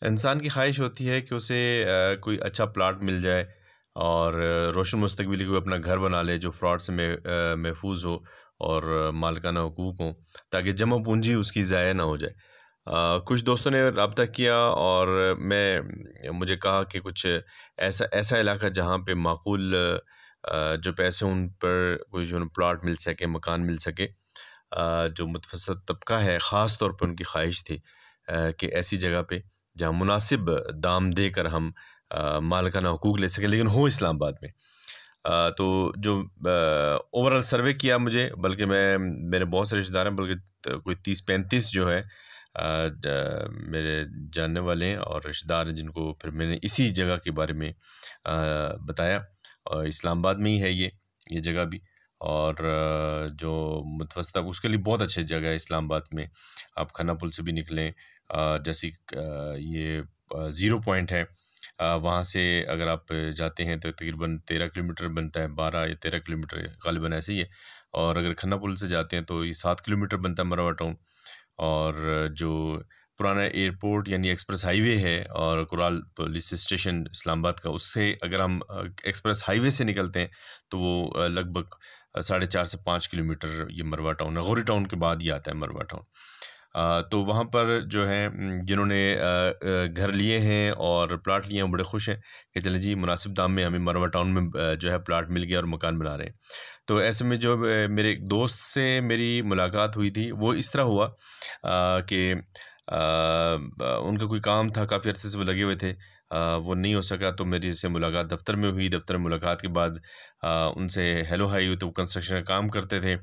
इंसान की ख्वाहिश होती है कि उसे कोई अच्छा प्लॉट मिल जाए और रोशन मुस्तकबिल के कोई अपना घर बना ले जो फ्रॉड से महफूज हो और मालिकाना हुकूक हों, ताकि जमा पूंजी उसकी ज़ाया ना हो जाए। कुछ दोस्तों ने रब्ता किया और मुझे कहा कि कुछ ऐसा ऐसा इलाका जहाँ पे माकूल जो पैसे उन पर कोई जो प्लॉट मिल सके, मकान मिल सके। जो मुतवस्सित तबका है, ख़ास तौर पे उनकी ख्वाहिश थी कि ऐसी जगह पे जहाँ मुनासिब दाम देकर हम मालिकाना हुकूक ले सकें, लेकिन हो इस्लामाबाद में। तो जो ओवरऑल सर्वे किया मुझे, बल्कि मेरे बहुत से रिश्तेदार हैं, बल्कि कोई 30-35 जो है मेरे जानने वाले हैं और रिश्तेदार हैं, जिनको फिर मैंने इसी जगह के बारे में बताया। और इस्लामाबाद में ही है ये जगह भी। और जो मुतवस्सित उसके लिए बहुत अच्छी जगह है इस्लामाबाद में। आप खन्ना पुल से भी निकलें, जैसे ये ज़ीरो पॉइंट है, वहाँ से अगर आप जाते हैं तो तकरीबन 13 किलोमीटर बनता है, 12 या 13 किलोमीटर ग़ालिबन ऐसे ही है। और अगर खन्ना पुल से जाते हैं तो ये 7 किलोमीटर बनता है मरवा टाउन। और जो पुराना एयरपोर्ट यानी एक्सप्रेस हाईवे है और कुराल पुलिस स्टेशन इस्लामाबाद का, उससे अगर हम एक्सप्रेस हाईवे से निकलते हैं तो वो लगभग 4.5 से 5 किलोमीटर ये मरवा टाउन है। गौरी टाउन के बाद ही आता है मरवा टाउन। तो वहाँ पर जो है जिन्होंने घर लिए हैं और प्लाट लिए हैं, वो बड़े खुश हैं कि चले जी मुनासिब दाम में हमें मरवा टाउन में जो है प्लाट मिल गया और मकान बना रहे हैं। तो ऐसे में जो मेरे एक दोस्त से मेरी मुलाकात हुई थी, वो इस तरह हुआ कि उनका कोई काम था, काफ़ी अरसे से वो लगे हुए थे, वो नहीं हो सका, तो मेरी से मुलाकात दफ़्तर में हुई। दफ़्तर में मुलाकात के बाद उनसे हेलो हाई हुई, तो वो कंस्ट्रक्शन का काम करते थे।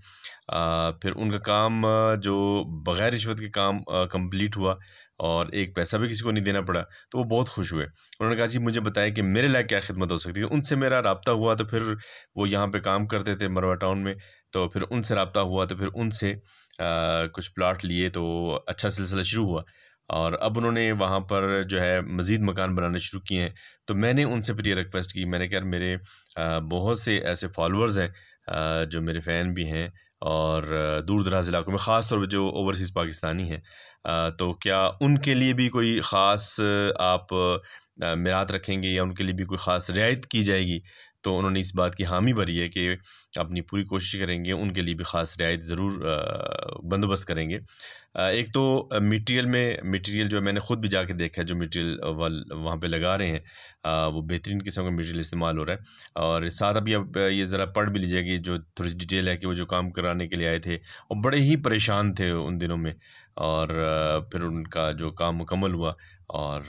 फिर उनका काम जो बग़ैर रिश्वत के काम कंप्लीट हुआ और एक पैसा भी किसी को नहीं देना पड़ा, तो वो बहुत खुश हुए। उन्होंने कहा जी मुझे बताएँ कि मेरे लायक क्या खिदमत हो सकती है। उनसे मेरा राब्ता हुआ, तो फिर वो यहाँ पे काम करते थे मरवा टाउन में, तो फिर उनसे राब्ता हुआ, तो फिर उनसे कुछ प्लॉट लिए, तो अच्छा सिलसिला शुरू हुआ। और अब उन्होंने वहाँ पर जो है मज़ीद मकान बनाने शुरू किए हैं। तो मैंने उनसे फिर ये रिक्वेस्ट की, मैंने कहा यार मेरे बहुत से ऐसे फॉलोअर्स हैं जो मेरे फ़ैन भी हैं और दूर-दराज़ इलाकों में, ख़ास तौर पे जो ओवरसीज़ पाकिस्तानी हैं, तो क्या उनके लिए भी कोई ख़ास आप मिरात रखेंगे या उनके लिए भी कोई ख़ास रियायत की जाएगी? तो उन्होंने इस बात की हामी भरी है कि अपनी पूरी कोशिश करेंगे, उनके लिए भी ख़ास रियायत ज़रूर बंदोबस्त करेंगे। एक तो मटीरियल जो मैंने ख़ुद भी जाके देखा है, जो मटीरियल वहाँ पे लगा रहे हैं, वो बेहतरीन किस्म का मटीरियल इस्तेमाल हो रहा है। और साथ अभी अब ये ज़रा पढ़ भी लीजिएगा कि जो थोड़ी सी डिटेल है कि वो जो काम कराने के लिए आए थे, वो बड़े ही परेशान थे उन दिनों में। और फिर उनका जो काम मुकम्मल हुआ और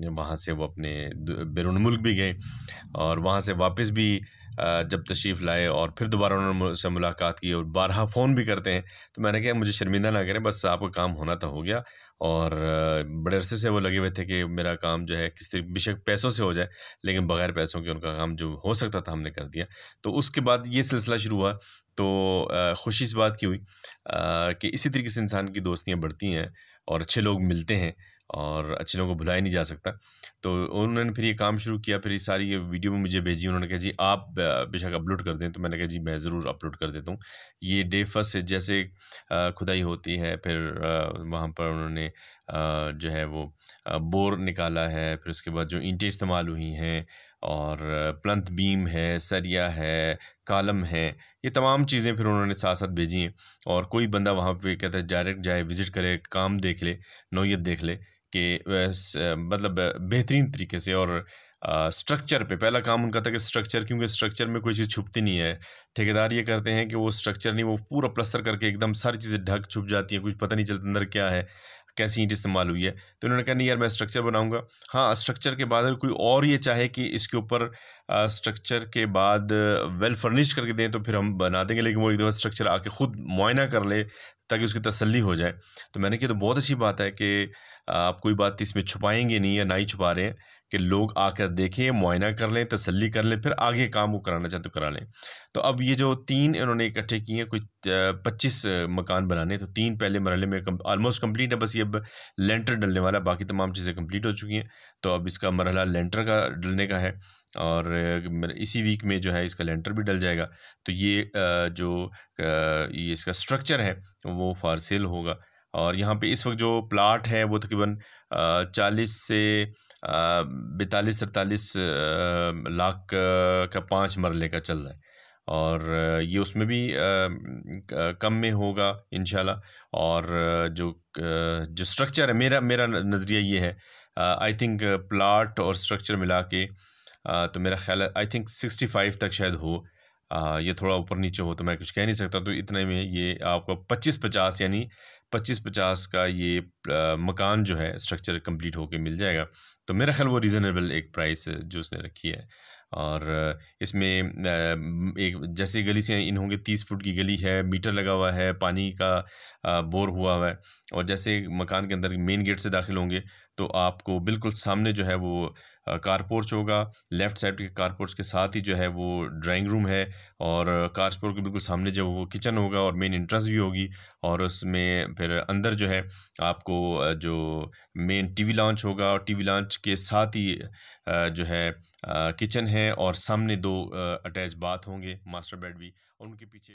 वहाँ से वो अपने बैरून मुल्क भी गए और वहाँ से वापस भी जब तशरीफ़ लाए और फिर दोबारा उन्होंने मुझसे मुलाकात की और बारहा फ़ोन भी करते हैं। तो मैंने कहा मुझे शर्मिंदा ना करें, बस आपका काम होना तो हो गया। और बड़े अरसे से वो लगे हुए थे कि मेरा काम जो है किस तरीके, बेशक पैसों से हो जाए, लेकिन बग़ैर पैसों के उनका काम जो हो सकता था हमने कर दिया। तो उसके बाद ये सिलसिला शुरू हुआ। तो खुशी इस बात की हुई कि इसी तरीके से इंसान की दोस्तियाँ बढ़ती हैं और अच्छे लोग मिलते हैं और अच्छे लोगों को भुलाया नहीं जा सकता। तो उन्होंने फिर ये काम शुरू किया, फिर ये सारी ये वीडियो भी मुझे भेजी। उन्होंने कहा जी आप बेशक अपलोड कर दें, तो मैंने कहा जी मैं ज़रूर अपलोड कर देता हूँ। ये डे फर्स्ट से जैसे खुदाई होती है, फिर वहाँ पर उन्होंने जो है वो बोर निकाला है, फिर उसके बाद जो ईंटें इस्तेमाल हुई हैं और प्लंथ बीम है, सरिया है, कॉलम है, ये तमाम चीज़ें फिर उन्होंने साथ-साथ भेजी हैं। और कोई बंदा वहाँ पे कहता है डायरेक्ट जाए, विज़िट करे, काम देख ले, नौयत देख ले कि मतलब बेहतरीन तरीके से। और स्ट्रक्चर पे पहला काम उनका था कि स्ट्रक्चर, क्योंकि स्ट्रक्चर में कोई चीज़ छुपती नहीं है। ठेकेदार ये करते हैं कि वो स्ट्रक्चर नहीं, वो पूरा प्लास्टर करके एकदम सारी चीज़ें ढक छुप जाती हैं, कुछ पता नहीं चलता अंदर क्या है, कैसी ईंट इस्तेमाल हुई है। तो उन्होंने कहा नहीं यार मैं स्ट्रक्चर बनाऊँगा। हाँ, स्ट्रक्चर के बाद अगर कोई और ये चाहे कि इसके ऊपर स्ट्रक्चर के बाद वेल फर्निश करके दें, तो फिर हम बना देंगे, लेकिन वो एक दफ़ा स्ट्रक्चर आके खुद मुआयना कर ले ताकि उसकी तसल्ली हो जाए। तो मैंने कहा तो बहुत अच्छी बात है कि आप कोई बात इसमें छुपाएँगे नहीं या ना ही छुपा रहे हैं, कि लोग आकर देखें, मुआयना कर लें, तसल्ली कर लें, फिर आगे काम वो कराना चाहें तो करा लें। तो अब ये जो 3 इन्होंने इकट्ठे किए हैं, कुछ 25 मकान बनाने, तो 3 पहले मरहले में ऑलमोस्ट कंप्लीट है, बस ये अब लेंटर डलने वाला है, बाकी तमाम चीज़ें कंप्लीट हो चुकी हैं। तो अब इसका मरहला लेंटर का डलने का है और इसी वीक में जो है इसका लेंटर भी डल जाएगा। तो ये ये इसका स्ट्रक्चर है वो फॉर सेल होगा और यहाँ पे इस वक्त जो प्लाट है वो तकरीबन 40 से 42-43 लाख का 5 मरले का चल रहा है। और ये उसमें भी कम में होगा इंशाल्लाह। और जो स्ट्रक्चर है, मेरा मेरा नज़रिया ये है, आई थिंक प्लाट और स्ट्रक्चर मिला के तो मेरा ख्याल है आई थिंक 65 तक शायद हो। ये थोड़ा ऊपर नीचे हो तो मैं कुछ कह नहीं सकता, तो इतने में ये आपको 25-50 यानी 25-50 का ये मकान जो है स्ट्रक्चर कंप्लीट होके मिल जाएगा। तो मेरा ख्याल वो रीज़नेबल एक प्राइस जो उसने रखी है। और इसमें एक जैसे गली से इन होंगे, 30 फुट की गली है, मीटर लगा हुआ है, पानी का बोर हुआ है। और जैसे मकान के अंदर मेन गेट से दाखिल होंगे तो आपको बिल्कुल सामने जो है वो कार पोर्च होगा। लेफ़्ट साइड के कार पोर्च के साथ ही जो है वो ड्राइंग रूम है, और कार पोर्च के बिल्कुल सामने जो वो किचन होगा और मेन एंट्रेंस भी होगी। और उसमें फिर अंदर जो है आपको जो मेन टीवी लॉन्च होगा, और टीवी लॉन्च के साथ ही जो है किचन है, और सामने 2 अटैच बाथ होंगे, मास्टर बेड भी, और उनके पीछे